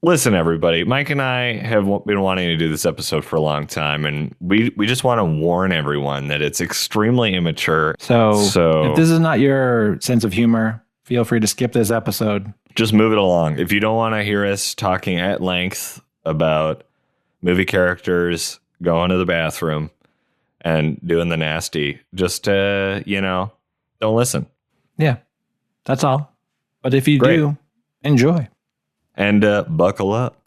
Listen, everybody, Mike and I have been wanting to do this episode for a long time, and we just want to warn everyone that it's extremely immature. So if this is not your sense of humor, feel free to skip this episode. Just move it along. If you don't want to hear us talking at length about movie characters going to the bathroom and doing the nasty, just, don't listen. Yeah, that's all. But if you do, enjoy. And buckle up.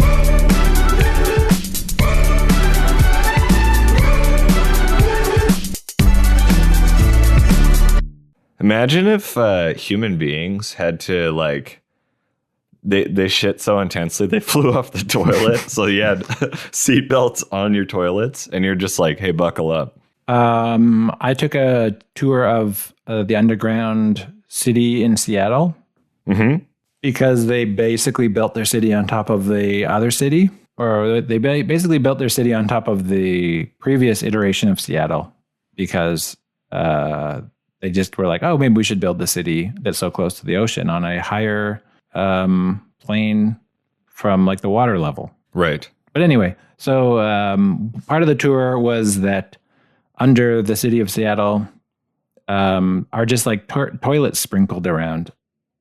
Imagine if human beings had to, they shit so intensely they flew off the toilet. So you had seatbelts on your toilets and you're just like, hey, buckle up. I took a tour of the underground city in Seattle. Mm-hmm. Because they basically built their city on top of the other city, or they basically built their city on top of the previous iteration of Seattle, because they just were like, oh, maybe we should build the city that's so close to the ocean on a higher plane from like the water level. Right. But anyway, so part of the tour was that under the city of Seattle are just like toilets sprinkled around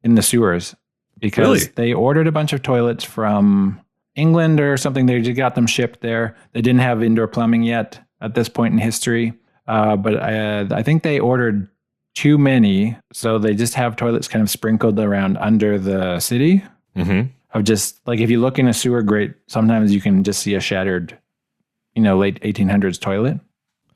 in the sewers. Because they ordered a bunch of toilets from England or something. They just got them shipped there. They didn't have indoor plumbing yet at this point in history. But I think they ordered too many. So they just have toilets kind of sprinkled around under the city. Mm-hmm. Of just like, if you look in a sewer grate, sometimes you can just see a shattered, late 1800s toilet.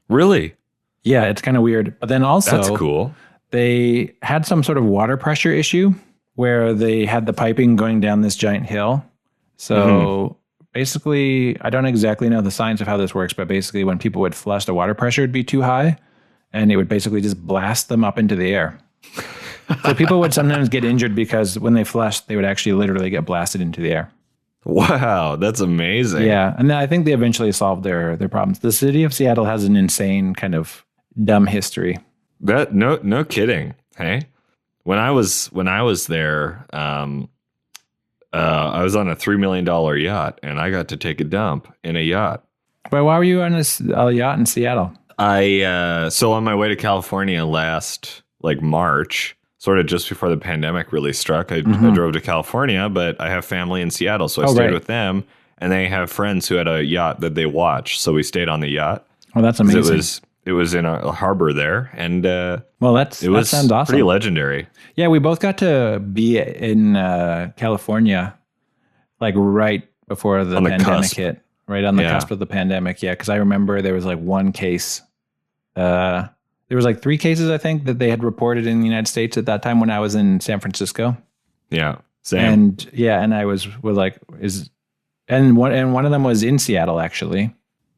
Really? Yeah, it's kind of weird. But then also, that's cool. They had some sort of water pressure issue where they had the piping going down this giant hill. So basically, I don't exactly know the science of how this works, but basically when people would flush, the water pressure would be too high and it would basically just blast them up into the air. So people would sometimes get injured because when they flushed, they would actually literally get blasted into the air. Wow, that's amazing. Yeah, and I think they eventually solved their problems. The city of Seattle has an insane kind of dumb history. No kidding. Hey? When I was there, I was on a $3 million yacht, and I got to take a dump in a yacht. But why were you on a yacht in Seattle? So on my way to California last March, sort of just before the pandemic really struck, I drove to California, but I have family in Seattle, so I stayed with them, and they have friends who had a yacht that they watched, so we stayed on the yacht. Oh, that's amazing. It was in a harbor there, and that sounds awesome. Pretty legendary. Yeah, we both got to be in California, right before the pandemic hit, right on the cusp of the pandemic. Yeah, because I remember there was one case. There was 3 cases, I think, that they had reported in the United States at that time when I was in San Francisco. Yeah, same. And I was one of them was in Seattle, actually.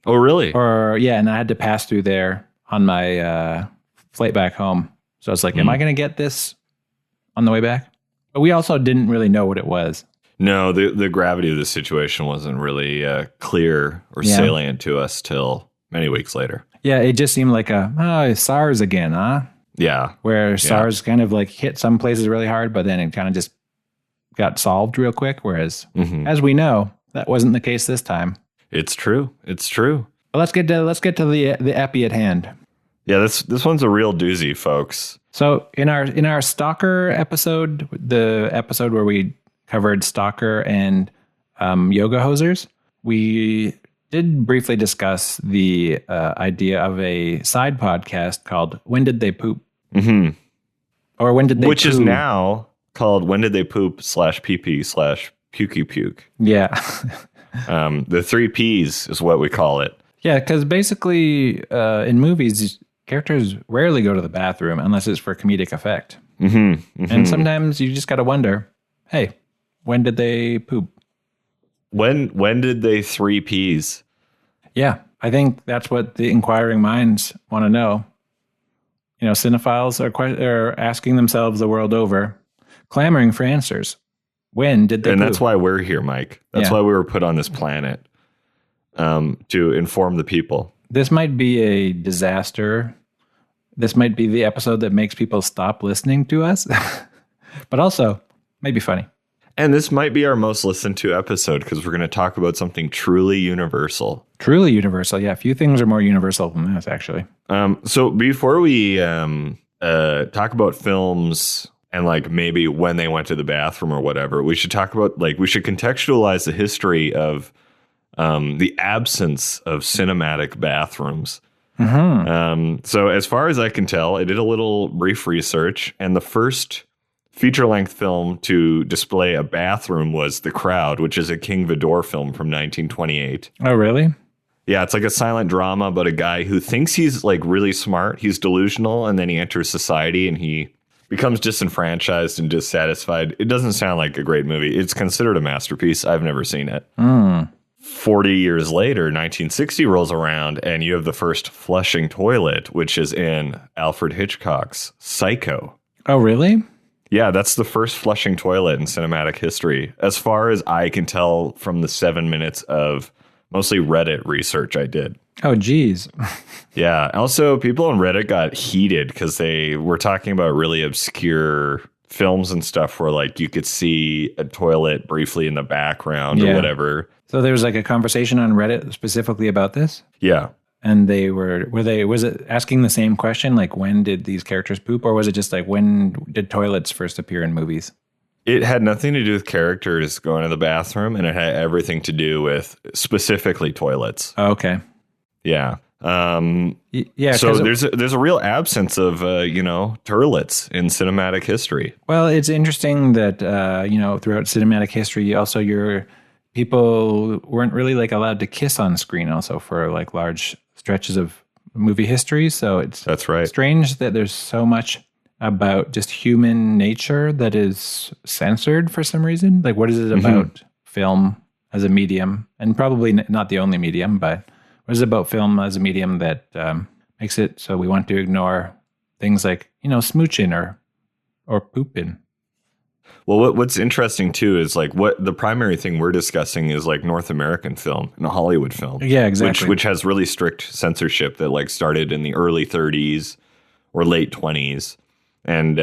Oh, really? And I had to pass through there on my flight back home. So I was like, am I going to get this on the way back? But we also didn't really know what it was. No, the gravity of the situation wasn't really clear or salient to us till many weeks later. Yeah, it just seemed like SARS again, huh? Yeah. Where SARS kind of hit some places really hard, but then it kind of just got solved real quick. Whereas, as we know, that wasn't the case this time. It's true. Well, let's get to the epi at hand. Yeah, this one's a real doozy, folks. So in our Stalker episode, the episode where we covered Stalker and yoga hosers, we did briefly discuss the idea of a side podcast called "When Did They Poop?" Mm-hmm. Or "When Did They Which Poo?" is now called "When Did They Poop /PP/Pukey-Puke." Yeah. The 3 Ps is what we call it. Yeah, because basically in movies, characters rarely go to the bathroom unless it's for comedic effect. Mm-hmm. And sometimes you just got to wonder, hey, when did they poop? When did they 3 Ps? Yeah, I think that's what the inquiring minds want to know. Cinephiles are asking themselves the world over, clamoring for answers. When did they And poop? that's why we're here, Mike. That's why we were put on this planet, to inform the people. This might be a disaster. This might be the episode that makes people stop listening to us, but also maybe funny. And this might be our most listened to episode because we're going to talk about something truly universal. Truly universal. Yeah, few things are more universal than this, actually. So before we talk about films and like maybe when they went to the bathroom or whatever, we should talk about we should contextualize the history of the absence of cinematic bathrooms. So as far as I can tell, I did a little brief research, and the first feature-length film to display a bathroom was The Crowd, which is a King Vidor film from 1928. Oh, really? Yeah, it's like a silent drama about a guy who thinks he's like really smart. He's delusional, and then he enters society and he becomes disenfranchised and dissatisfied. It doesn't sound like a great movie. It's considered a masterpiece. I've never seen it. 40 years later, 1960 rolls around, and you have the first flushing toilet, which is in Alfred Hitchcock's Psycho. Oh, really? Yeah, that's the first flushing toilet in cinematic history, as far as I can tell from the 7 minutes of mostly Reddit research I did. Oh, geez. Yeah. Also, people on Reddit got heated because they were talking about really obscure films and stuff where like you could see a toilet briefly in the background or whatever. So there was like a conversation on Reddit specifically about this? Yeah. And was it asking the same question? Like, when did these characters poop? Or was it just like, when did toilets first appear in movies? It had nothing to do with characters going to the bathroom, and it had everything to do with specifically toilets. Oh, okay. Yeah. Yeah. So there's a real absence of, toilets in cinematic history. Well, it's interesting that, throughout cinematic history, also people weren't really like allowed to kiss on screen also for like large stretches of movie history. So that's right. Strange that there's so much about just human nature that is censored for some reason. Like, what is it about film as a medium? And probably not the only medium, but what is it about film as a medium that makes it so we want to ignore things like, smooching or pooping? Well, what's interesting too is like what the primary thing we're discussing is like North American film and Hollywood film. Yeah, exactly. Which has really strict censorship that like started in the early 30s or late 20s and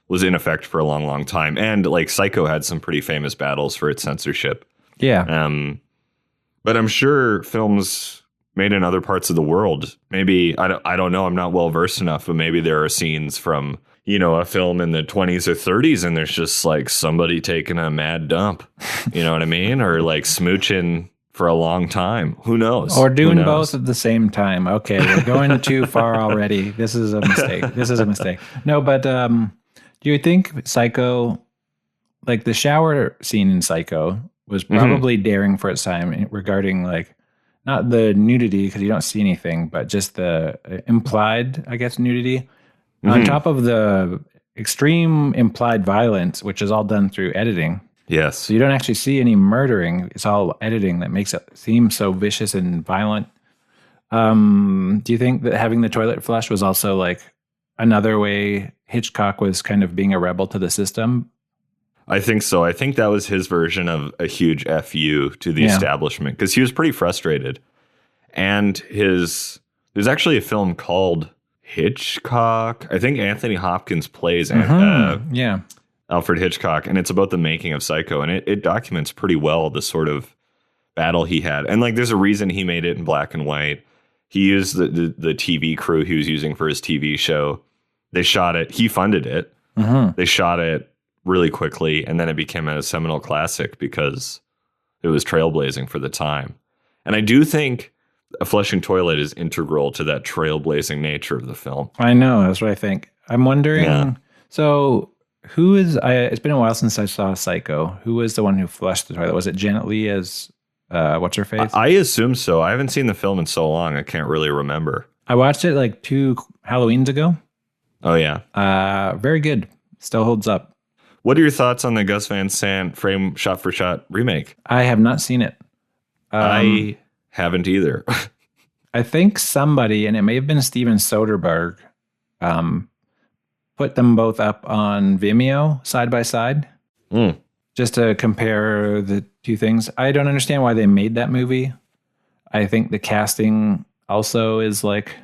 was in effect for a long, long time. And like Psycho had some pretty famous battles for its censorship. Yeah. But I'm sure films made in other parts of the world, maybe, I don't know, I'm not well versed enough, but maybe there are scenes from a film in the 20s or 30s and there's just like somebody taking a mad dump, you know what I mean? Or like smooching for a long time. Who knows? Or doing both at the same time. Okay, we're going too far already. This is a mistake. No, but do you think Psycho, like the shower scene in Psycho was probably daring for its time regarding like, not the nudity because you don't see anything, but just the implied, I guess, nudity. On top of the extreme implied violence, which is all done through editing. Yes. So you don't actually see any murdering. It's all editing that makes it seem so vicious and violent. Do you think that having the toilet flush was also like another way Hitchcock was kind of being a rebel to the system? I think so. I think that was his version of a huge FU to the establishment because he was pretty frustrated. And there's actually a film called Hitchcock. I think Anthony Hopkins plays Alfred Hitchcock, and it's about the making of Psycho, and it documents pretty well the sort of battle he had. And like, there's a reason he made it in black and white. He used the TV crew he was using for his TV show. They shot it. He funded it. They shot it really quickly, and then it became a seminal classic because it was trailblazing for the time. And I do think a flushing toilet is integral to that trailblazing nature of the film. I know. That's what I think. I'm wondering. Yeah. So who is, it's been a while since I saw Psycho. Who was the one who flushed the toilet? Was it Janet Leigh as, what's her face? I assume so. I haven't seen the film in so long. I can't really remember. I watched it like 2 Halloweens ago. Oh, yeah. Very good. Still holds up. What are your thoughts on the Gus Van Sant frame shot for shot remake? I have not seen it. I haven't either. I think somebody, and it may have been Steven Soderbergh, put them both up on Vimeo side by side, just to compare the two things. I don't understand why they made that movie. I think the casting also is like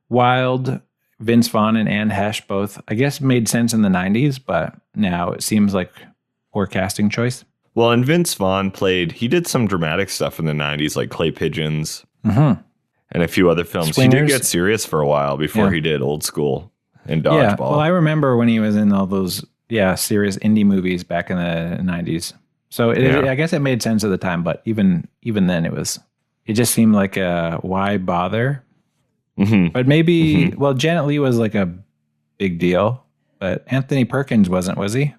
wild. Vince Vaughn and Anne Hesh both, I guess, made sense in the 90s, but now it seems like poor casting choice. Well, and Vince Vaughn he did some dramatic stuff in the 90s, like Clay Pigeons and a few other films. Swingers. He did get serious for a while before he did Old School and Dodgeball. Yeah, well, I remember when he was in all those, serious indie movies back in the 90s. So I guess it made sense at the time, but even then it just seemed like why bother? Mm-hmm. But maybe, well, Janet Leigh was like a big deal, but Anthony Perkins wasn't, was he?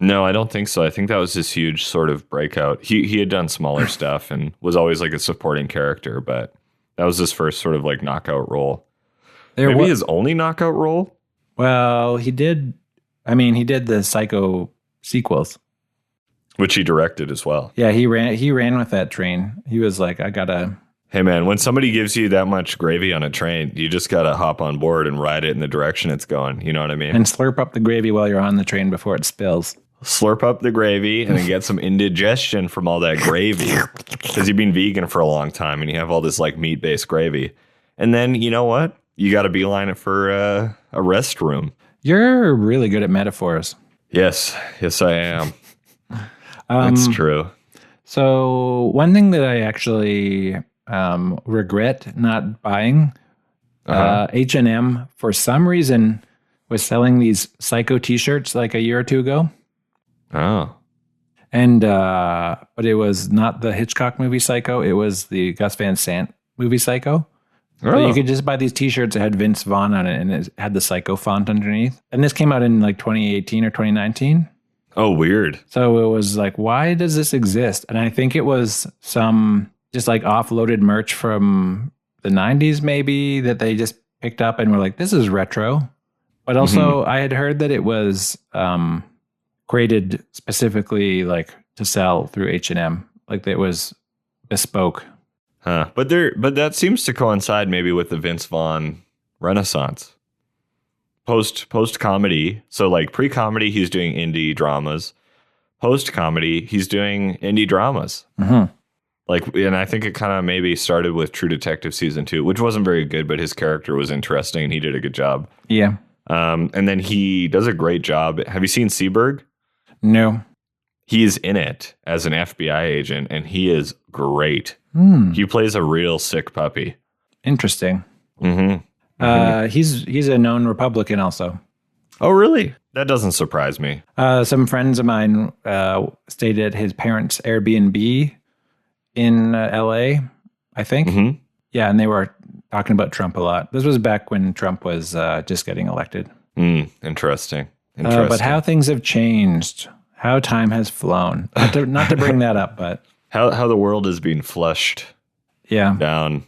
No, I don't think so. I think that was his huge sort of breakout. He had done smaller stuff and was always like a supporting character, but that was his first sort of like knockout role. Maybe his only knockout role? Well, he did the Psycho sequels. Which he directed as well. Yeah, he ran with that train. He was like, Hey man, when somebody gives you that much gravy on a train, you just gotta hop on board and ride it in the direction it's going. You know what I mean? And slurp up the gravy while you're on the train before it spills. Slurp up the gravy and then get some indigestion from all that gravy. Because you've been vegan for a long time and you have all this like meat-based gravy. And then, you know what? You got to beeline it for a restroom. You're really good at metaphors. Yes, I am. That's true. So one thing that I actually regret not buying, H&M for some reason was selling these Psycho t-shirts like a year or two ago. Oh. And but it was not the Hitchcock movie Psycho. It was the Gus Van Sant movie Psycho. Oh. So you could just buy these t-shirts that had Vince Vaughn on it and it had the Psycho font underneath. And this came out in like 2018 or 2019. Oh, weird. So it was like, why does this exist? And I think it was some just like offloaded merch from the 90s maybe that they just picked up and were like, this is retro. But also I had heard that it was created specifically like to sell through H&M. Like it was bespoke. Huh. But that seems to coincide maybe with the Vince Vaughn renaissance. Post comedy. So like pre-comedy, he's doing indie dramas. Post comedy, he's doing indie dramas. Mm-hmm. Like, and I think it kind of maybe started with True Detective season 2, which wasn't very good, but his character was interesting and he did a good job. Yeah. And then he does a great job. Have you seen Seberg? No. He's in it as an FBI agent and he is great. He plays a real sick puppy. Interesting. He's a known Republican also. Oh, really? That doesn't surprise me. Some friends of mine stayed at his parents' Airbnb in LA, I think. Yeah, and they were talking about Trump a lot. This was back when Trump was just getting elected. Interesting. But how things have changed, how time has flown. Not to bring that up, but how the world is being flushed down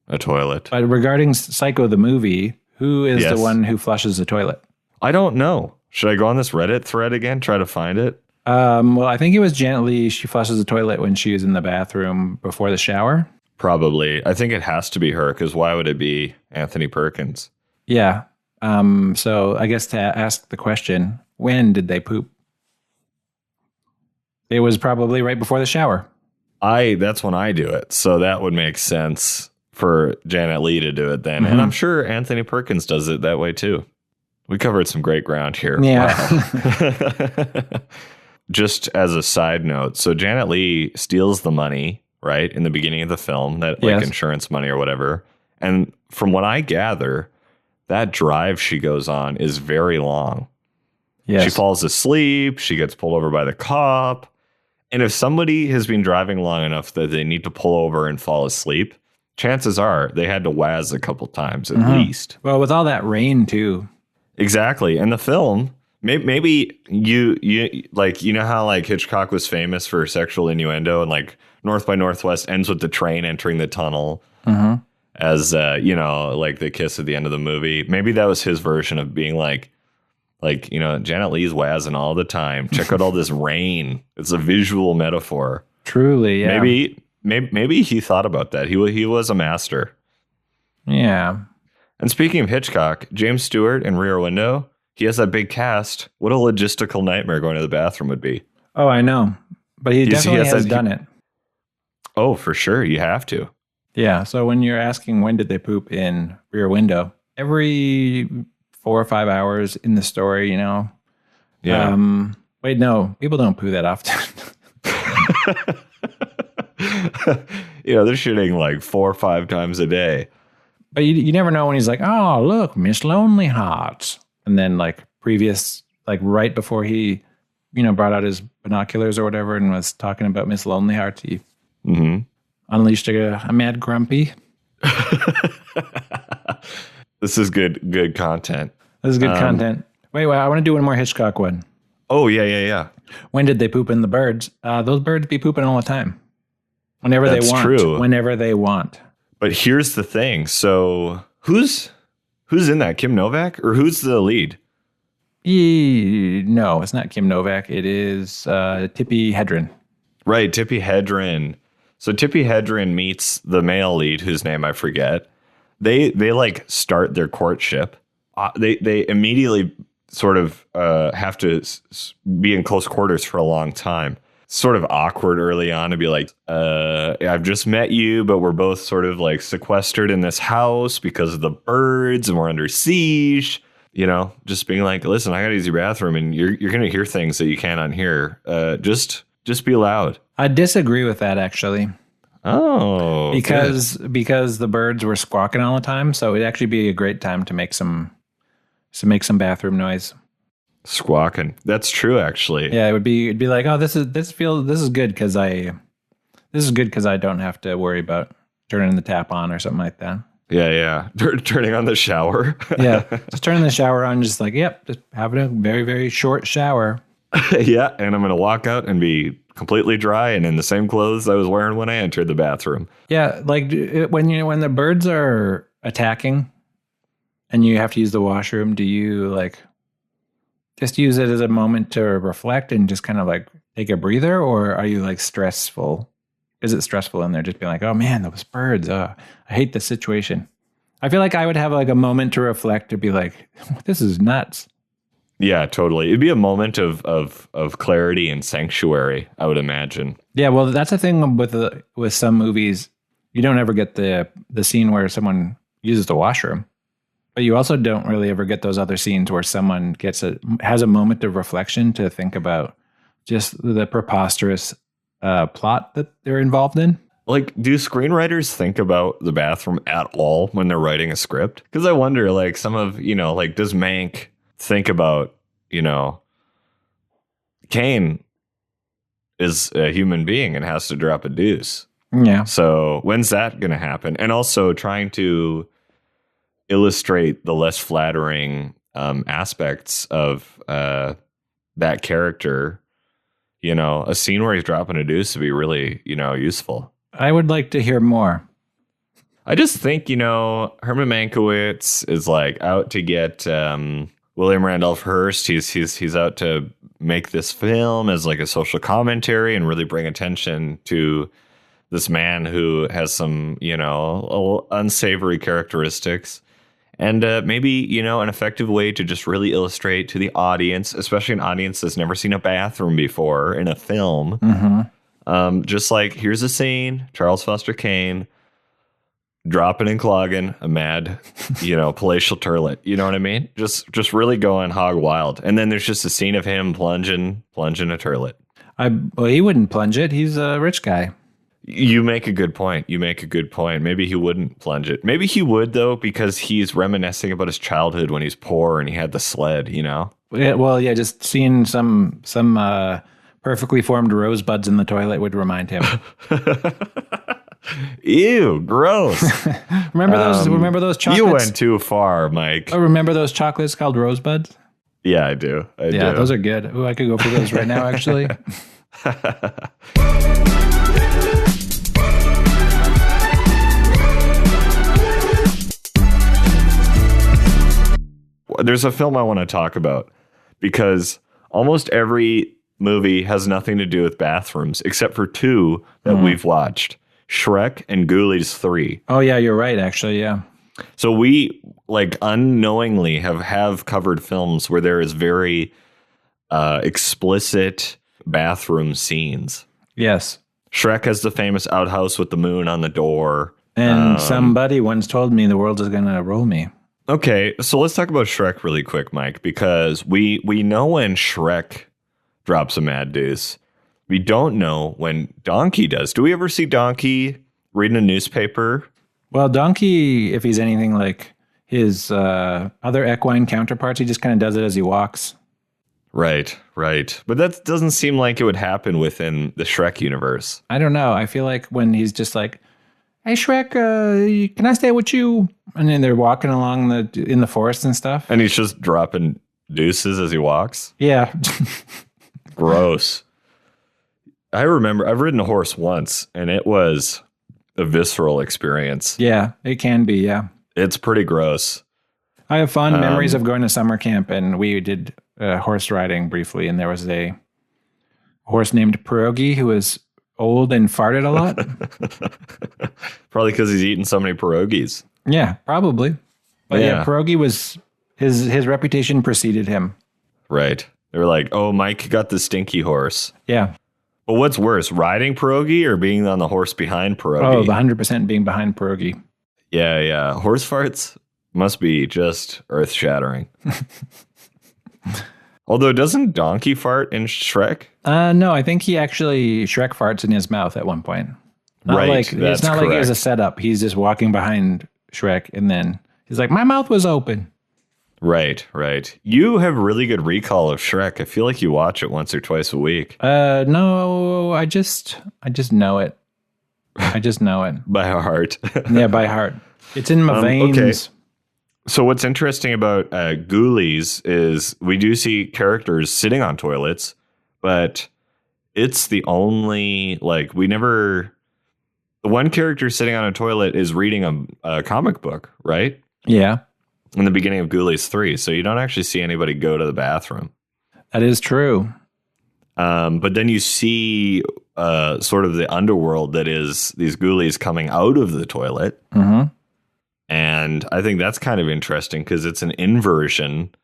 a toilet. But regarding Psycho the movie, who is the one who flushes the toilet? I don't know. Should I go on this Reddit thread again, try to find it? Well, I think it was Janet Leigh. She flushes the toilet when she was in the bathroom before the shower. Probably. I think it has to be her, because why would it be Anthony Perkins? Yeah. So I guess to ask the question, when did they poop? It was probably right before the shower. That's when I do it. So that would make sense for Janet Leigh to do it then. And I'm sure Anthony Perkins does it that way too. We covered some great ground here. Yeah. Wow. Just as a side note, so Janet Leigh steals the money, right, in the beginning of the film, that like insurance money or whatever. And from what I gather, that drive she goes on is very long. Yes. She falls asleep. She gets pulled over by the cop. And if somebody has been driving long enough that they need to pull over and fall asleep, chances are they had to waz a couple times at least. Well, with all that rain too. Exactly. And the film, maybe you like, you know how like Hitchcock was famous for sexual innuendo, and like North by Northwest ends with the train entering the tunnel as, like the kiss at the end of the movie. Maybe that was his version of being like, Janet Leigh's wazzing all the time. Check out all this rain. It's a visual metaphor. Truly, yeah. Maybe he thought about that. He was a master. Yeah. And speaking of Hitchcock, James Stewart in Rear Window, he has that big cast. What a logistical nightmare going to the bathroom would be. Oh, I know. But he definitely has done it. Oh, for sure. You have to. Yeah. So when you're asking when did they poop in Rear Window, every 4 or 5 hours in the story, Yeah. Wait, no, people don't poo that often. They're shitting like 4 or 5 times a day. But you never know when he's like, oh, look, Miss Lonely Hearts. And then like right before he, brought out his binoculars or whatever and was talking about Miss Lonely Hearts, he unleashed a mad grumpy. This is good content. This is good content. Wait, I want to do one more Hitchcock one. Oh, yeah. When did they poop in the birds? Those birds be pooping all the time. Whenever they want. True. Whenever they want. But here's the thing. So who's in that? Kim Novak? Or who's the lead? No, it's not Kim Novak. It is Tippi Hedren. Right, Tippi Hedren. So Tippi Hedren meets the male lead, whose name I forget. They like start their courtship. They immediately sort of have to be in close quarters for a long time. Sort of awkward early on to be like, I've just met you, but we're both sort of like sequestered in this house because of the birds and we're under siege. Just being like, listen, I got to use your bathroom and you're going to hear things that you can't unhear. Just be loud. I disagree with that, actually. Oh, because the birds were squawking all the time. So it'd actually be a great time to make some bathroom noise. Squawking. That's true, actually. Yeah, it'd be like, oh, this is good because I don't have to worry about turning the tap on or something like that. Yeah. Turning on the shower. Yeah, just turning the shower on, just like, yep, just having a very, very short shower. Yeah, and I'm going to walk out and be completely dry and in the same clothes I was wearing when I entered the bathroom. Yeah, like when the birds are attacking and you have to use the washroom, do you like just use it as a moment to reflect and just kind of like take a breather, or are you like stressful? Is it stressful in there just being like, oh man, those birds, I hate this situation. I feel like I would have like a moment to reflect to be like, this is nuts. Yeah, totally. It'd be a moment of clarity and sanctuary, I would imagine. Yeah, well, that's the thing with some movies. You don't ever get the scene where someone uses the washroom, but you also don't really ever get those other scenes where someone has a moment of reflection to think about just the preposterous plot that they're involved in. Like, do screenwriters think about the bathroom at all when they're writing a script? Because I wonder, like, some of, like, does Mank think about, Kane is a human being and has to drop a deuce. Yeah. So when's that going to happen? And also trying to illustrate the less flattering aspects of that character. A scene where he's dropping a deuce would be really, useful. I would like to hear more. I just think, Herman Mankiewicz is like out to get William Randolph Hearst. He's out to make this film as like a social commentary and really bring attention to this man who has some, unsavory characteristics. And maybe, an effective way to just really illustrate to the audience, especially an audience that's never seen a bathroom before in a film. Mm-hmm. Just like, here's a scene, Charles Foster Kane dropping and clogging a mad, palatial turlet. You know what I mean? Just really going hog wild. And then there's just a scene of him plunging a turlet. Well, he wouldn't plunge it. He's a rich guy. You make a good point. Maybe he wouldn't plunge it. Maybe he would, though, because he's reminiscing about his childhood when he's poor and he had the sled, Yeah, well, yeah, just seeing some perfectly formed rosebuds in the toilet would remind him. Ew, gross. Remember those chocolates? You went too far, Mike. Oh, remember those chocolates called rosebuds? Yeah, I do. Yeah, those are good. Oh, I could go for those right now, actually. There's a film I want to talk about because almost every movie has nothing to do with bathrooms except for 2 that we've watched. Shrek and Ghoulies 3. Oh, yeah, you're right, actually, yeah. So we, like, unknowingly have covered films where there is very explicit bathroom scenes. Yes. Shrek has the famous outhouse with the moon on the door. And somebody once told me the world is going to roll me. Okay, so let's talk about Shrek really quick, Mike, because we know when Shrek drops a mad deuce. We don't know when Donkey does. Do we ever see Donkey reading a newspaper? Well, Donkey, if he's anything like his other equine counterparts, he just kind of does it as he walks. Right. But that doesn't seem like it would happen within the Shrek universe. I don't know. I feel like when he's just like, hey, Shrek, can I stay with you? And then they're walking along in the forest and stuff. And he's just dropping deuces as he walks? Yeah. Gross. I remember I've ridden a horse once, and it was a visceral experience. Yeah, it can be, yeah. It's pretty gross. I have fond memories of going to summer camp, and we did horse riding briefly, and there was a horse named Pierogi who was old and farted a lot. Probably because he's eaten so many pierogies. Yeah, probably. But yeah, Pierogi was, his reputation preceded him. Right. They were like, oh, Mike got the stinky horse. Yeah. But what's worse, riding pierogi or being on the horse behind pierogi? Oh, 100% being behind pierogi. Yeah. Horse farts must be just earth-shattering. Although, doesn't Donkey fart in Shrek? No, I think Shrek farts in his mouth at one point. It's not like it was a setup. He's just walking behind Shrek, and then he's like, my mouth was open. Right. You have really good recall of Shrek. I feel like you watch it once or twice a week. No, I just know it. I just know it. By heart. Yeah, by heart. It's in my veins. Okay. So what's interesting about Ghoulies is we do see characters sitting on toilets, but it's the only, the one character sitting on a toilet is reading a comic book, right? Yeah. In the beginning of Ghoulies 3, so you don't actually see anybody go to the bathroom. That is true. But then you see sort of the underworld that is these ghoulies coming out of the toilet. Mm-hmm. And I think that's kind of interesting because it's an inversion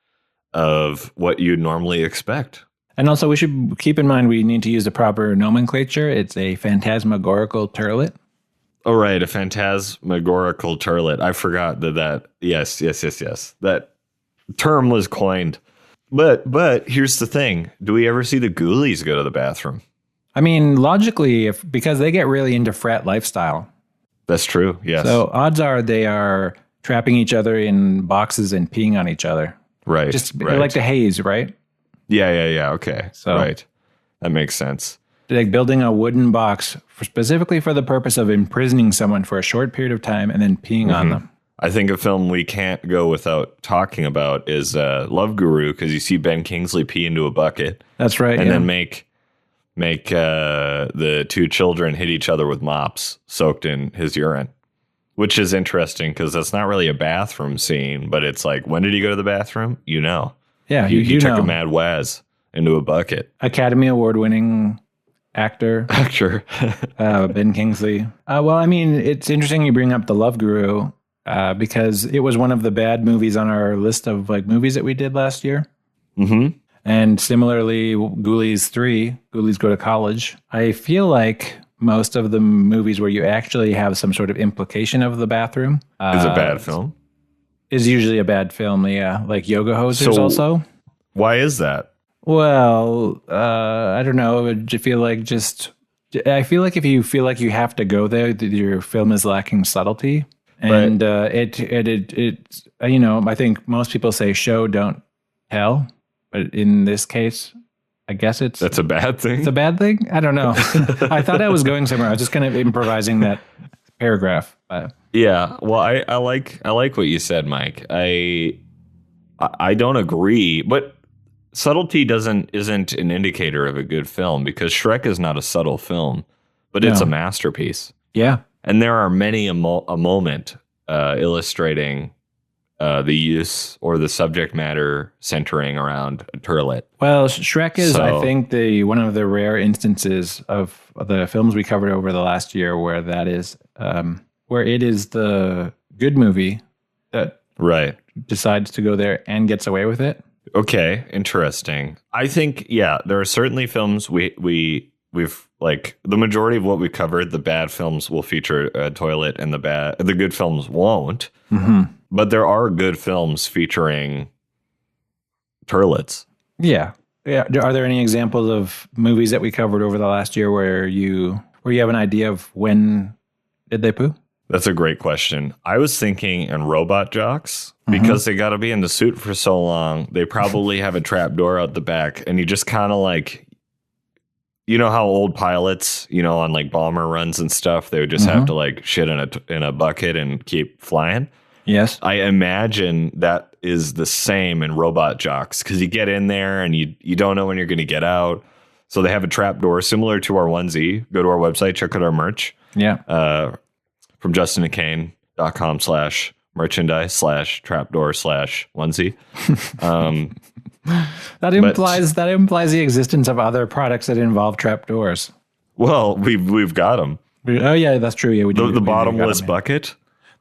of what you'd normally expect. And also we should keep in mind we need to use the proper nomenclature. It's a phantasmagorical turlet. Oh, right. A phantasmagorical turlet. I forgot that. Yes. That term was coined. But here's the thing. Do we ever see the ghoulies go to the bathroom? I mean, logically, because they get really into frat lifestyle. That's true. Yes. So odds are they are trapping each other in boxes and peeing on each other. Right. Like the haze, right? Yeah. Okay. So, right. That makes sense. Like building a wooden box specifically for the purpose of imprisoning someone for a short period of time and then peeing on them. I think a film we can't go without talking about is Love Guru, because you see Ben Kingsley pee into a bucket. That's right. And then make the two children hit each other with mops soaked in his urine, which is interesting because that's not really a bathroom scene, but it's like, when did he go to the bathroom? Yeah, he took a mad waz into a bucket. Academy Award winning actor Ben Kingsley. Well, I mean, it's interesting you bring up the Love Guru because it was one of the bad movies on our list of movies that we did last year. Mm-hmm. And similarly, Ghoulies 3, Ghoulies Go to College. I feel like most of the movies where you actually have some sort of implication of the bathroom is a bad film. Is usually a bad film, yeah. Like Yoga Hosers also. Why is that? Well, I don't know. I feel like if you feel like you have to go there, your film is lacking subtlety. And right. I think most people say show, don't tell. But in this case, I guess that's a bad thing. It's a bad thing? I don't know. I thought I was going somewhere. I was just kind of improvising that paragraph. Yeah. Well, I like what you said, Mike. I don't agree, but subtlety isn't an indicator of a good film because Shrek is not a subtle film, but it's a masterpiece. Yeah. And there are many a moment illustrating the use or the subject matter centering around a turlet. Well, Shrek is, I think, one of the rare instances of the films we covered over the last year where that is, where it is the good movie that decides to go there and gets away with it. Okay, interesting. I think, there are certainly films we've like the majority of what we covered. The bad films will feature a toilet, and the good films won't. Mm-hmm. But there are good films featuring turlets. Yeah. Yeah. Are there any examples of movies that we covered over the last year where you have an idea of when did they poo? That's a great question. I was thinking in Robot Jocks, because they got to be in the suit for so long, they probably have a trap door out the back, and you just kind of like, you know how old pilots, you know, on like bomber runs and stuff, they would just have to like shit in a bucket and keep flying. Yes. I imagine that is the same in Robot Jocks, because you get in there and you don't know when you're going to get out. So they have a trap door similar to our onesie. Go to our website, check out our merch. Yeah. From justinandkane.com/merchandise/trapdoor/onesie. That implies the existence of other products that involve trapdoors. Well, we've got them. Oh yeah, that's true. Yeah, we do. The bottomless bucket.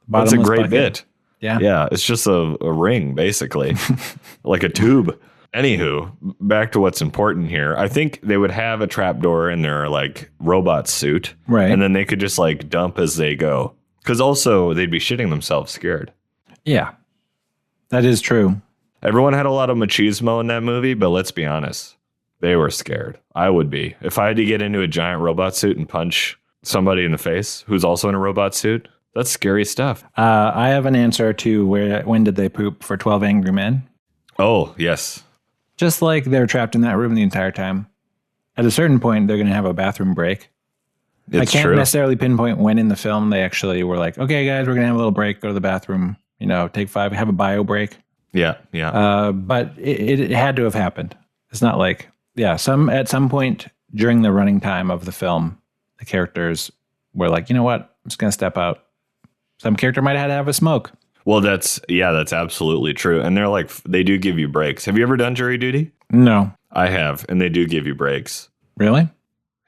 That's a great bit. Yeah. Yeah, it's just a ring, basically, like a tube. Anywho, back to what's important here. I think they would have a trapdoor in their like robot suit. Right. And then they could just like dump as they go. Because also they'd be shitting themselves scared. Yeah, that is true. Everyone had a lot of machismo in that movie, but let's be honest. They were scared. I would be. If I had to get into a giant robot suit and punch somebody in the face who's also in a robot suit, that's scary stuff. I have an answer to when did they poop for 12 Angry Men. Oh, yes. Just like they're trapped in that room the entire time. At a certain point, they're going to have a bathroom break. I can't necessarily pinpoint when in the film they actually were like, okay, guys, we're going to have a little break, go to the bathroom, take 5, have a bio break. Yeah, yeah. But it had to have happened. It's not like, at some point during the running time of the film, the characters were like, you know what, I'm just going to step out. Some character might have had to have a smoke. Well, that's absolutely true. And they're like, they do give you breaks. Have you ever done jury duty? No. I have. And they do give you breaks. Really?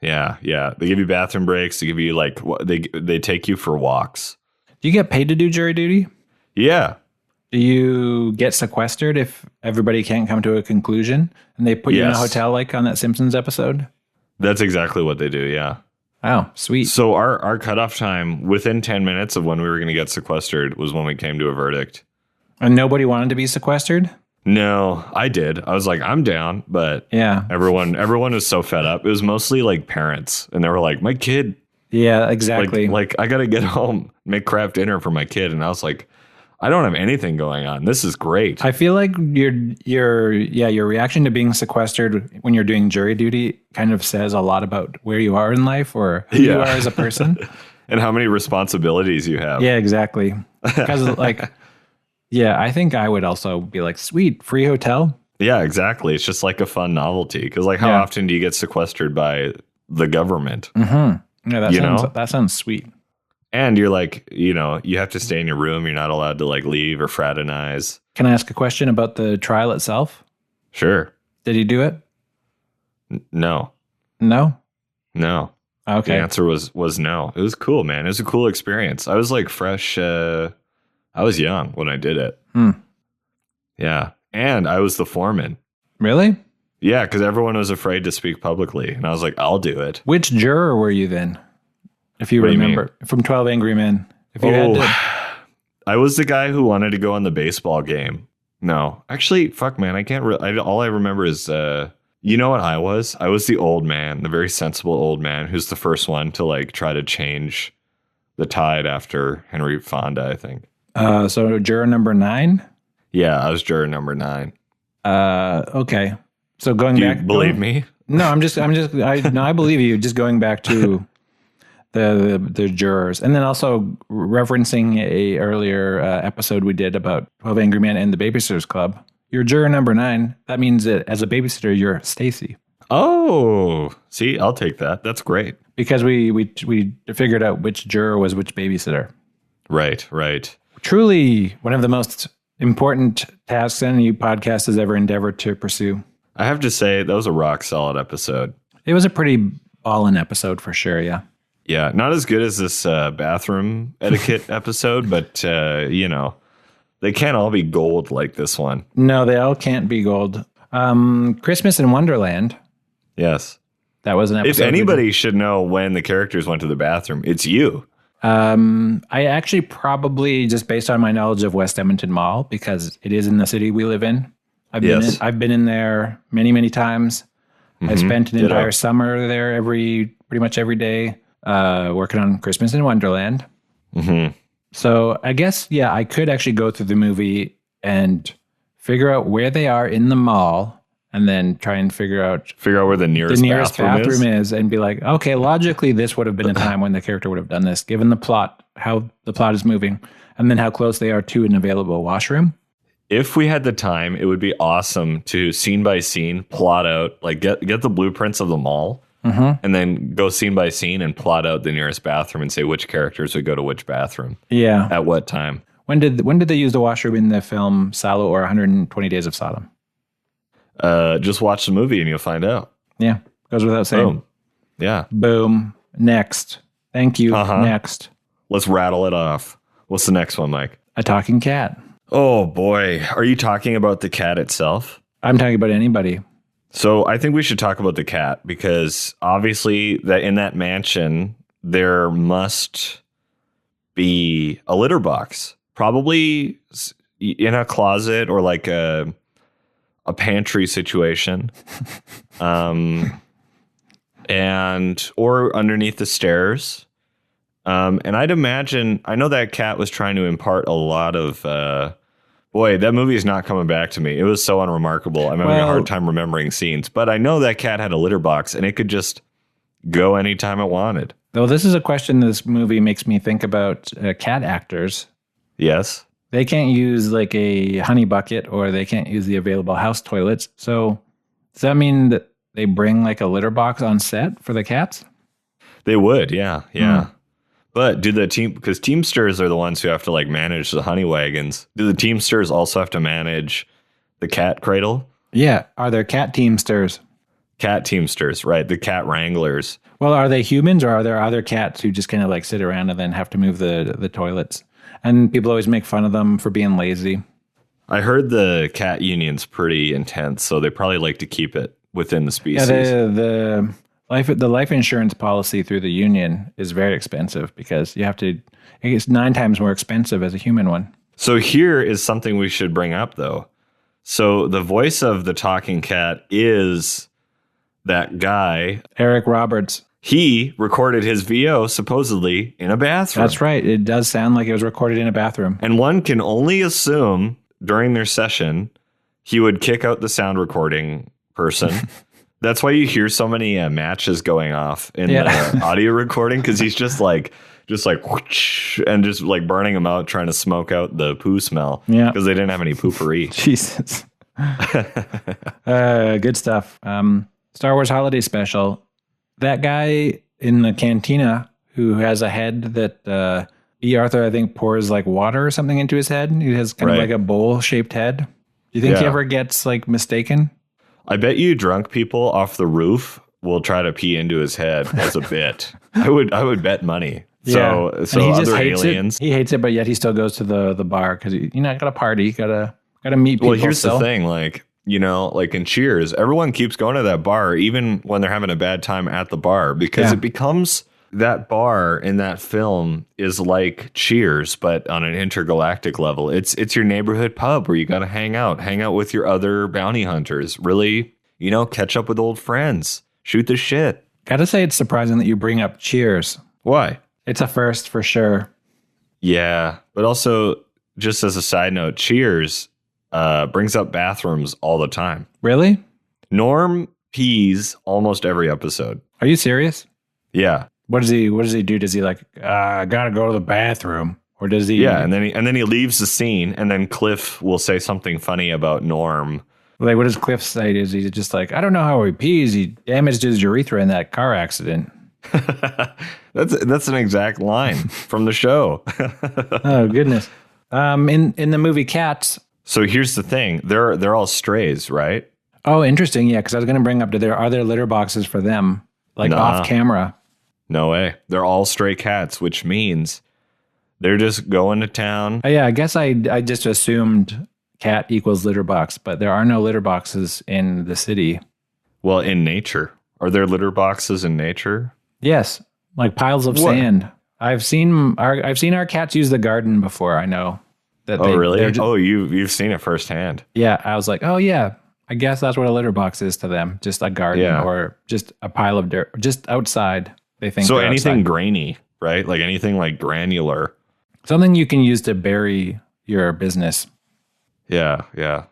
Yeah. Yeah. They give you bathroom breaks. They give you they take you for walks. Do you get paid to do jury duty? Yeah. Do you get sequestered if everybody can't come to a conclusion and they put you in a hotel like on that Simpsons episode? That's exactly what they do. Yeah. Oh, sweet. So our cutoff time within 10 minutes of when we were going to get sequestered was when we came to a verdict. And nobody wanted to be sequestered? No, I did. I was like, I'm down. But yeah, everyone was so fed up. It was mostly like parents. And they were like, my kid. Yeah, exactly. Like I got to get home, make craft dinner for my kid. And I was like, I don't have anything going on. This is great. I feel like your reaction to being sequestered when you're doing jury duty kind of says a lot about where you are in life or who you are as a person. And how many responsibilities you have. Yeah, exactly. Because I think I would also be like, sweet, free hotel. Yeah, exactly. It's just like a fun novelty. Because how often do you get sequestered by the government? Mm-hmm. Yeah, that sounds sweet. And you're like, you have to stay in your room. You're not allowed to like leave or fraternize. Can I ask a question about the trial itself? Sure. Did he do it? No. No? No. Okay. The answer was no. It was cool, man. It was a cool experience. I was like fresh. I was young when I did it. Yeah. And I was the foreman. Really? Yeah, because everyone was afraid to speak publicly. And I was like, I'll do it. Which juror were you then? If you remember, from 12 Angry Men. If you had to... I was the guy who wanted to go on the baseball game. No. Actually, fuck, man. I can't... all I remember is... you know what I was? I was the old man, the very sensible old man who's the first one to like try to change the tide after Henry Fonda, I think. So juror number 9? Yeah, I was juror number 9. Okay. So going back... Do you believe me? No, I believe you. Just going back to... the jurors, and then also referencing a earlier episode we did about 12 Angry Men and the Babysitters Club. You're juror number 9. That means that as a babysitter, you're Stacy. Oh, see, I'll take that. That's great because we figured out which juror was which babysitter. Right. Truly, one of the most important tasks any podcast has ever endeavored to pursue. I have to say that was a rock solid episode. It was a pretty ballin' episode for sure. Yeah. Yeah, not as good as this bathroom etiquette episode, but, they can't all be gold like this one. No, they all can't be gold. Christmas in Wonderland. Yes. That was an episode. If anybody should know when the characters went to the bathroom, it's you. I actually probably, just based on my knowledge of West Edmonton Mall, because it is in the city we live in, I've been in there many, many times. I spent an entire summer there pretty much every day, working on Christmas in Wonderland. So I guess, yeah, I could actually go through the movie and figure out where they are in the mall, and then try and figure out where the nearest bathroom is, and be like, okay, logically, this would have been a time when the character would have done this, given the plot, how the plot is moving, and then how close they are to an available washroom. If we had the time, it would be awesome to scene by scene plot out, like get the blueprints of the mall, and then go scene by scene and plot out the nearest bathroom and say which characters would go to which bathroom. Yeah. At what time? When did they use the washroom in the film Salo or 120 Days of Sodom? Just watch the movie and you'll find out. Yeah. Goes without saying. Boom. Yeah. Boom. Next. Thank you. Next. Let's rattle it off. What's the next one, Mike? A talking cat. Oh, boy. Are you talking about the cat itself? I'm talking about anybody. So I think we should talk about the cat, because obviously that in that mansion, there must be a litter box, probably in a closet or like a pantry situation, and or underneath the stairs. And I'd imagine, I know that cat was trying to impart a lot of, boy, that movie is not coming back to me. It was so unremarkable. I'm having a hard time remembering scenes, but I know that cat had a litter box and it could just go anytime it wanted. Though this is a question this movie makes me think about cat actors. Yes. They can't use like a honey bucket, or they can't use the available house toilets. So does that mean that they bring like a litter box on set for the cats? They would, yeah. But do the because Teamsters are the ones who have to like manage the honey wagons. Do the Teamsters also have to manage the cat cradle? Yeah. Are there cat Teamsters? Cat Teamsters, right. The cat wranglers. Well, are they humans, or are there other cats who just kind of like sit around and then have to move the toilets? And people always make fun of them for being lazy. I heard the cat union's pretty intense, so they probably like to keep it within the species. Yeah, the life insurance policy through the union is very expensive, because you have to, it's 9 times more expensive as a human one. So here is something we should bring up, though. So the voice of the talking cat is that guy, Eric Roberts. He recorded his VO supposedly in a bathroom. That's right. It does sound like it was recorded in a bathroom. And one can only assume during their session, he would kick out the sound recording person. That's why you hear so many matches going off in the audio recording, because he's just like whoosh, and just like burning them out, trying to smoke out the poo smell. Yeah, because they didn't have any poopery. Jesus. Good stuff. Star Wars Holiday Special. That guy in the cantina who has a head that E. Arthur, I think, pours like water or something into his head. He has kind of like a bowl-shaped head. Do you think he ever gets like mistaken? I bet you drunk people off the roof will try to pee into his head as a bit. I would bet money. Yeah. So he other aliens. He hates it, but yet he still goes to the bar because got a party, gotta meet people. Well, here's the thing, like, like in Cheers, everyone keeps going to that bar, even when they're having a bad time at the bar, because it becomes, that bar in that film is like Cheers, but on an intergalactic level. It's your neighborhood pub where you got to hang out with your other bounty hunters, really, catch up with old friends, shoot the shit. Gotta say, it's surprising that you bring up Cheers. Why? It's a first for sure. Yeah, but also, just as a side note, Cheers brings up bathrooms all the time. Really? Norm pees almost every episode. Are you serious? Yeah. What does he do? Does he like, I gotta go to the bathroom? Or does he? Yeah, and then he leaves the scene, and then Cliff will say something funny about Norm. Like, what does Cliff say? Is he just like, I don't know how he pees. He damaged his urethra in that car accident. That's an exact line from the show. Oh goodness. In the movie Cats. So here's the thing: they're all strays, right? Oh, interesting. Yeah, because I was going to bring up, are there litter boxes for them, like off camera? No way. They're all stray cats, which means they're just going to town. Yeah, I guess I just assumed cat equals litter box, but there are no litter boxes in the city. Well, in nature, are there litter boxes in nature? Yes, like piles of sand. I've seen our cats use the garden before. I know. That Oh, really? Oh, you've seen it firsthand. Yeah, I was like, oh yeah, I guess that's what a litter box is to them. Just a garden or just a pile of dirt, just outside. They think so. they're Anything outside. grainy, right? Like anything like granular. Something you can use to bury your business. Yeah,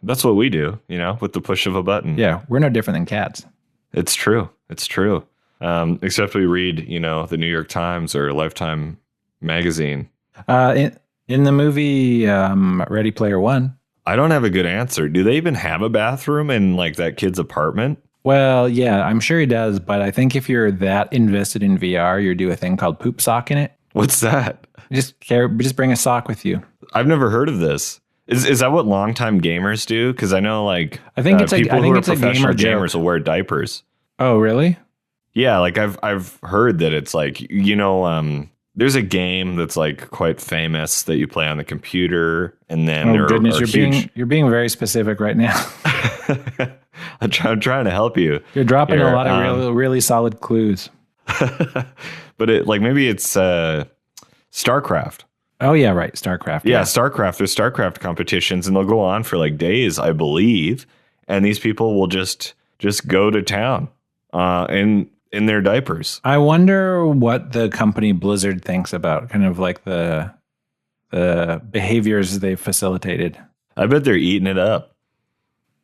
that's what we do. With the push of a button. Yeah, we're no different than cats. It's true. Except we read, the New York Times or Lifetime magazine. In the movie Ready Player One. I don't have a good answer. Do they even have a bathroom in like that kid's apartment? Well, yeah, I'm sure he does. But I think if you're that invested in VR, you do a thing called poop sock in it. What's that? Just bring a sock with you. I've never heard of this. Is that what longtime gamers do? Because I know like I think it's people who are professional gamer gamers will wear diapers. Oh, really? Yeah, like I've heard that it's like there's a game that's like quite famous that you play on the computer, and then you're being very specific right now. I'm trying to help you. You're dropping a lot of really solid clues. But maybe it's StarCraft. Oh yeah, right, StarCraft. Yeah, StarCraft. There's StarCraft competitions, and they'll go on for like days, I believe. And these people will just go to town in their diapers. I wonder what the company Blizzard thinks about kind of like the behaviors they've facilitated. I bet they're eating it up.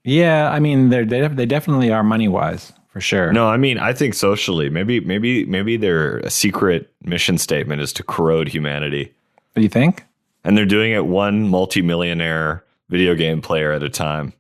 Yeah, I mean they definitely are money wise for sure. No, I mean I think socially, maybe their secret mission statement is to corrode humanity. What do you think? And they're doing it one multimillionaire video game player at a time.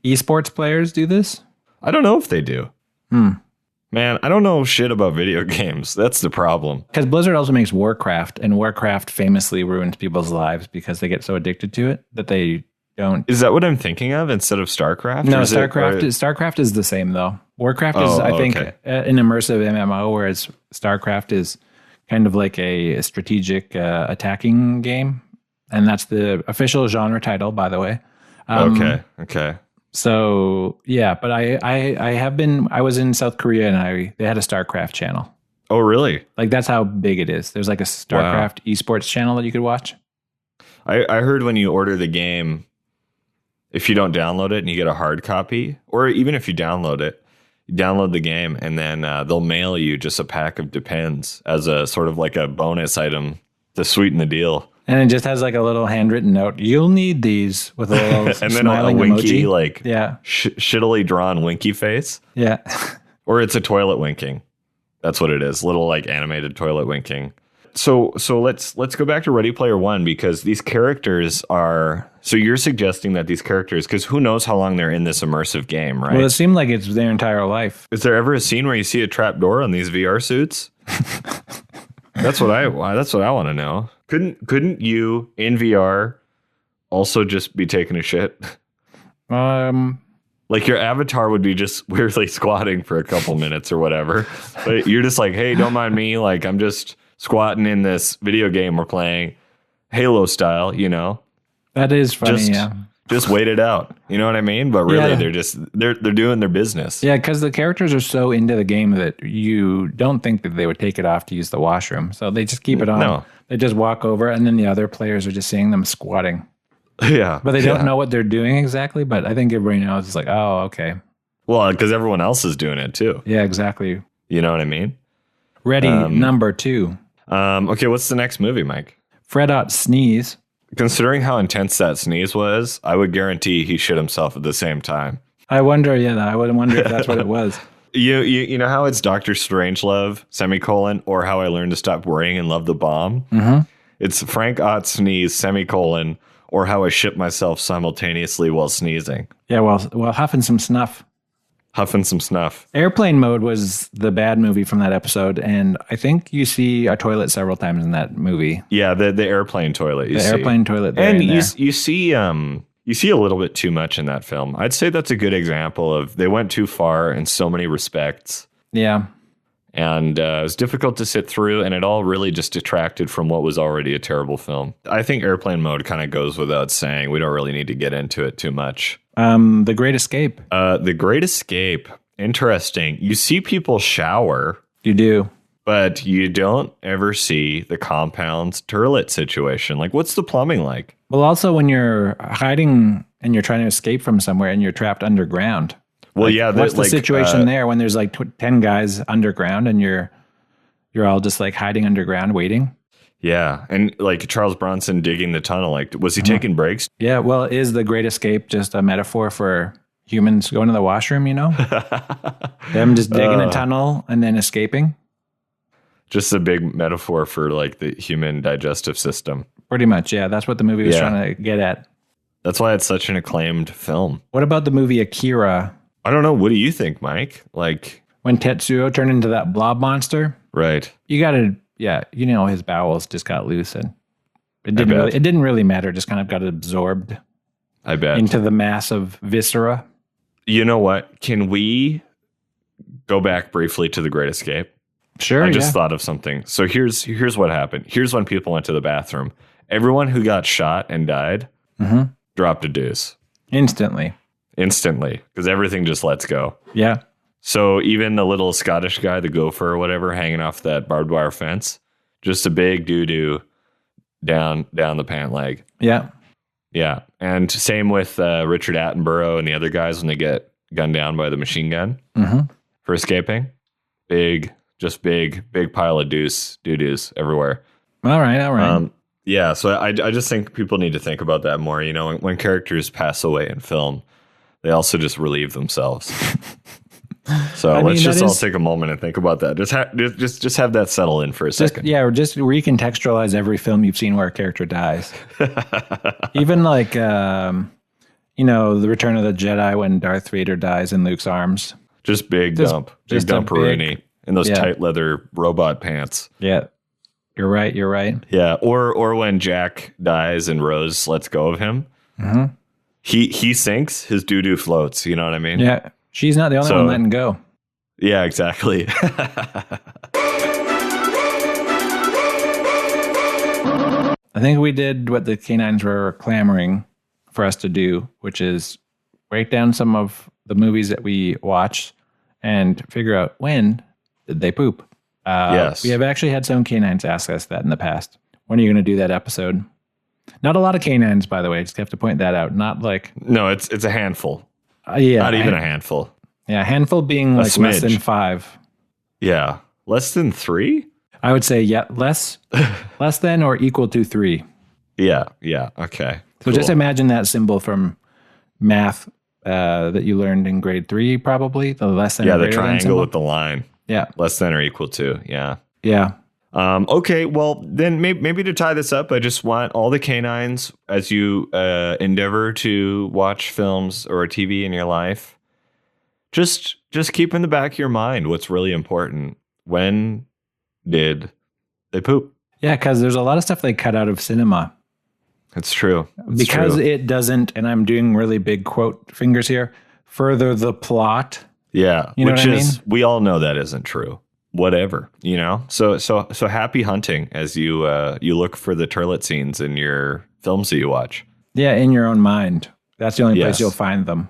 Esports players do this? I don't know if they do. Man, I don't know shit about video games. That's the problem. Because Blizzard also makes Warcraft, and Warcraft famously ruins people's lives because they get so addicted to it that they don't. Is that what I'm thinking of instead of StarCraft? No, StarCraft is the same though. Warcraft is, I think, an immersive MMO, whereas StarCraft is kind of like a strategic attacking game. And that's the official genre title, by the way. Okay. So yeah, but I was in South Korea and they had a StarCraft channel. Oh, really? Like that's how big it is. There's like a StarCraft esports channel that you could watch. I heard when you order the game, if you don't download it and you get a hard copy, or even if you download it, you download the game and then they'll mail you just a pack of Depends as a sort of like a bonus item to sweeten the deal. And it just has like a little handwritten note. You'll need these with a little and then smiling a winky, emoji. like shittily drawn winky face. Yeah. Or it's a toilet winking. That's what it is. Little like animated toilet winking. So let's go back to Ready Player One because these characters are. So you're suggesting that these characters, because who knows how long they're in this immersive game, right? Well, it seemed like it's their entire life. Is there ever a scene where you see a trap door on these VR suits? That's what I want to know. Couldn't you in VR also just be taking a shit? Like your avatar would be just weirdly squatting for a couple minutes or whatever. But you're just like, hey, don't mind me. Like I'm just squatting in this video game we're playing, Halo style, That is funny, Just wait it out. You know what I mean? But really, they're doing their business. Yeah, because the characters are so into the game that you don't think that they would take it off to use the washroom. So they just keep it on. No. They just walk over, and then the other players are just seeing them squatting. Yeah. But they don't know what they're doing exactly. But I think everybody knows. It's like, oh, okay. Well, because everyone else is doing it too. Yeah, exactly. You know what I mean? Ready, number 2. Okay, what's the next movie, Mike? Fred ought sneeze. Considering how intense that sneeze was, I would guarantee he shit himself at the same time. I wonder if that's what it was. You know how it's Dr. Strangelove, semicolon, or How I Learned to Stop Worrying and Love the Bomb? Mm-hmm. It's Frank Ott Sneeze, semicolon, or How I Shit Myself Simultaneously While Sneezing. Yeah, well, huffing some snuff. Huffing some snuff. Airplane Mode was the bad movie from that episode, and I think you see a toilet several times in that movie. Yeah, the airplane toilet. Airplane toilet. And you see a little bit too much in that film. I'd say that's a good example of they went too far in so many respects. Yeah. And it was difficult to sit through, and it all really just detracted from what was already a terrible film. I think Airplane Mode kind of goes without saying. We don't really need to get into it too much. The Great Escape. The Great Escape. Interesting. You see people shower. You do. But you don't ever see the compound's turlet situation. Like, what's the plumbing like? Well, also when you're hiding and you're trying to escape from somewhere and you're trapped underground. Well, like, yeah. What's the situation there when there's like 10 guys underground and you're all just like hiding underground waiting? Yeah. And like Charles Bronson digging the tunnel, like, was he taking breaks? Yeah. Well, is The Great Escape just a metaphor for humans going to the washroom, you know? Them just digging a tunnel and then escaping? Just a big metaphor for like the human digestive system. Pretty much, yeah. That's what the movie was trying to get at. That's why it's such an acclaimed film. What about the movie Akira? I don't know. What do you think, Mike? Like when Tetsuo turned into that blob monster? Right. You got to, you know, his bowels just got loose and it didn't really matter. Just kind of got absorbed. I bet. Into the mass of viscera. You know what? Can we go back briefly to The Great Escape? Sure. I just thought of something. So here's what happened. Here's when people went to the bathroom. Everyone who got shot and died dropped a deuce. Instantly. Because everything just lets go. Yeah. So even the little Scottish guy, the gopher or whatever, hanging off that barbed wire fence, just a big doo-doo down the pant leg. Yeah. Yeah. And same with Richard Attenborough and the other guys when they get gunned down by the machine gun for escaping. Big pile of doo-doos everywhere. All right. Yeah, so I just think people need to think about that more. You know, when characters pass away in film, they also just relieve themselves. So let's just all take a moment and think about that. Just have that settle in for a second. Or just recontextualize every film you've seen where a character dies. Even like, The Return of the Jedi when Darth Vader dies in Luke's arms. Just big dump Rooney in those tight leather robot pants. Yeah. You're right. Yeah. Or when Jack dies and Rose lets go of him, he sinks, his doo-doo floats. You know what I mean? Yeah. She's not the only one letting go. Yeah, exactly. I think we did what the canines were clamoring for us to do, which is break down some of the movies that we watched and figure out when did they poop. Yes. We have actually had some canines ask us that in the past. When are you going to do that episode? Not a lot of canines, by the way. Just have to point that out. Not like... No, it's a handful. Not even a handful. Yeah, a handful being like less than 5. Yeah. Less than 3? I would say, less than or equal to 3. Yeah. Okay. So just imagine that symbol from math that you learned in grade 3, probably. The less than. Yeah, the triangle with the line. Yeah. Less than or equal to. Yeah. Yeah. Okay, well, then maybe to tie this up, I just want all the canines, as you endeavor to watch films or TV in your life, just keep in the back of your mind what's really important. When did they poop? Yeah, because there's a lot of stuff they cut out of cinema. It's true. It doesn't, and I'm doing really big quote fingers here, further the plot. Yeah, you know what I mean? We all know that isn't true. Whatever, you know. So happy hunting as you look for the turlet scenes in your films that you watch. Yeah, in your own mind. That's the only place you'll find them.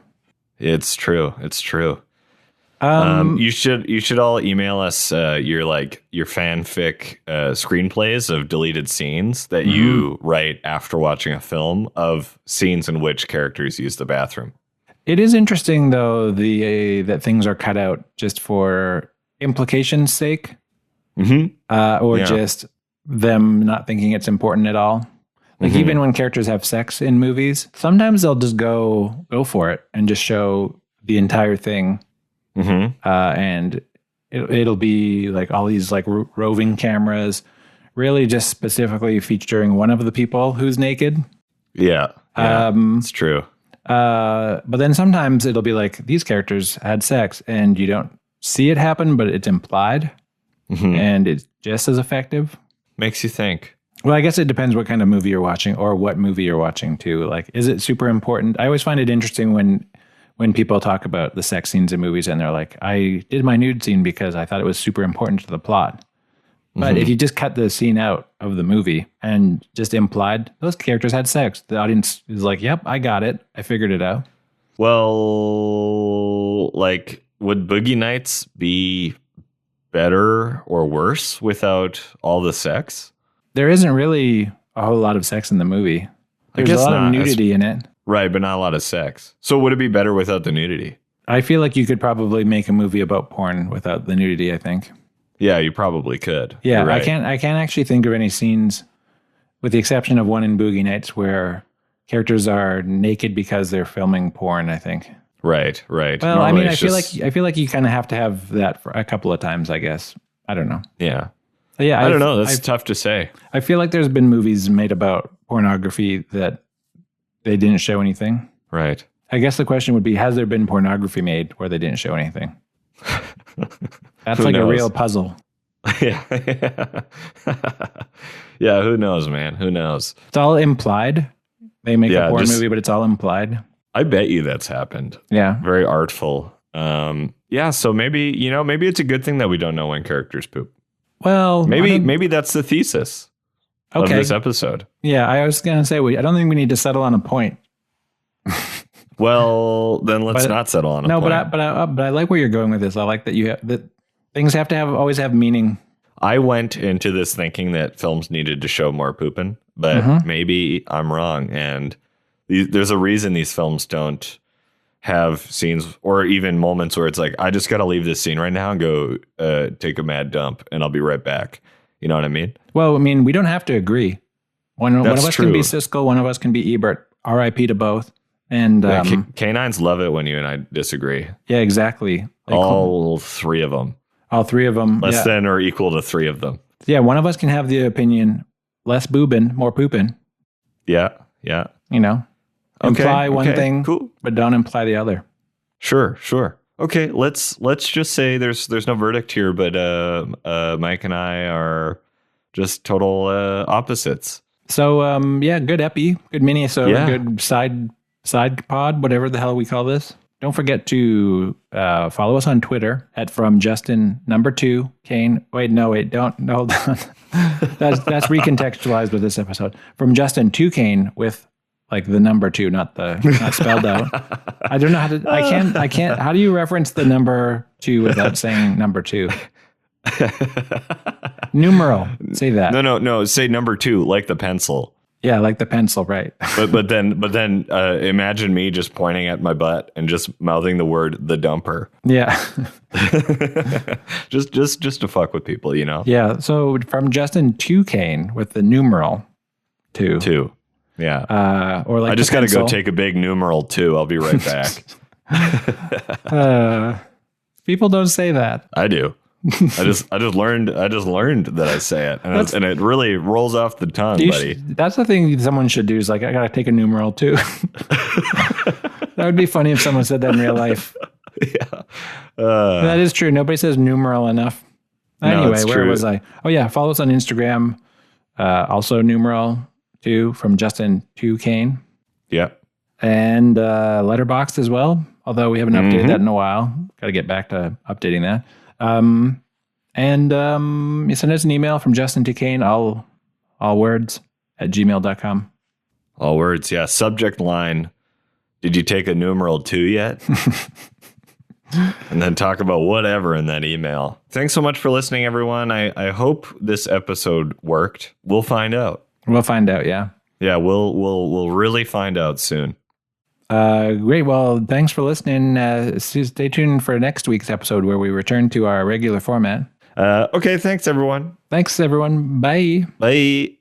It's true. You should all email us your fanfic screenplays of deleted scenes that you write after watching a film of scenes in which characters use the bathroom. It is interesting though that things are cut out just for implication's sake, just them not thinking it's important at all. Like even when characters have sex in movies, sometimes they'll just go for it and just show the entire thing. And it'll be like all these like roving cameras, really just specifically featuring one of the people who's naked. Yeah, it's true. But then sometimes it'll be like these characters had sex and you don't see it happen, but it's implied and it's just as effective. Makes you think. Well, I guess it depends what kind of movie you're watching or what movie you're watching too. Like, is it super important? I always find it interesting when people talk about the sex scenes in movies and they're like, I did my nude scene because I thought it was super important to the plot. But if you just cut the scene out of the movie and just implied those characters had sex, the audience is like, yep, I got it. I figured it out. Well, like, would Boogie Nights be better or worse without all the sex? There isn't really a whole lot of sex in the movie. There's guess a lot not. of nudity in it. Right, but not a lot of sex. So would it be better without the nudity? I feel like you could probably make a movie about porn without the nudity, I think. Yeah, you probably could. Yeah, You're right. I can't actually think of any scenes, with the exception of one in Boogie Nights, where characters are naked because they're filming porn, I think. Right. Well, Normally I mean, it's I feel like you kind of have to have that for a couple of times, I guess. I don't know. Yeah. Yeah, I don't know. That's tough to say. I feel like there's been movies made about pornography that they didn't show anything. Right. I guess the question would be, has there been pornography made where they didn't show anything? That's like a real puzzle. Yeah. Yeah, who knows, man? Who knows? It's all implied. They make a porn movie, but it's all implied. I bet you that's happened. Yeah. Very artful. Yeah, so maybe it's a good thing that we don't know when characters poop. Well, maybe that's the thesis of this episode. Yeah, I was going to say, I don't think we need to settle on a point. Well, then let's not settle on a point. No, but I like where you're going with this. I like that that things have to always have meaning. I went into this thinking that films needed to show more pooping, but maybe I'm wrong. And there's a reason these films don't have scenes or even moments where it's like, I just got to leave this scene right now and go take a mad dump and I'll be right back. You know what I mean? Well, I mean, we don't have to agree. One of us can be Siskel, one of us can be Ebert. R.I.P. to both. And canines love it when you and I disagree. Yeah, exactly. All three of them. All three of them. Less than or equal to three of them. Yeah, one of us can have the opinion, less boobin, more poopin. Yeah. You know, imply one thing, cool, but don't imply the other. Sure. Okay, let's just say there's no verdict here, but Mike and I are just total opposites. So good epi, good mini, good side pod, whatever the hell we call this. Don't forget to follow us on Twitter at FromJustin2 Kane. Wait, don't hold on. that's recontextualized with this episode. From Justin to Kane with like the number 2, not spelled out. I don't know how to. I can't. How do you reference the number 2 without saying number 2? Numeral. Say that. No. Say number 2, like the pencil. Yeah, like the pencil, right? but then imagine me just pointing at my butt and just mouthing the word "the dumper." Yeah. just to fuck with people, you know. Yeah. So from Justin to Kane with the numeral 2. 2. Yeah. Or like I just got to go take a big numeral 2. I'll be right back. People don't say that. I do. I just learned that I say it, and it really rolls off the tongue, buddy. That's the thing someone should do is like, I gotta take a numeral 2. That would be funny if someone said that in real life. Yeah, that is true. Nobody says numeral enough. Anyway, where was I? Oh yeah, follow us on Instagram. Also numeral 2 from Justin to Kane. Yeah, and Letterboxd as well. Although we haven't updated that in a while, got to get back to updating that. You send us an email from Justin to Kane, all words @gmail.com. All words, yeah. Subject line, did you take a numeral 2 yet? And then talk about whatever in that email. Thanks so much for listening, everyone. I hope this episode worked. We'll find out. We'll find out, yeah. Yeah, we'll really find out soon. Great. Well, thanks for listening. Stay tuned for next week's episode where we return to our regular format. Okay. Thanks, everyone. Bye. Bye.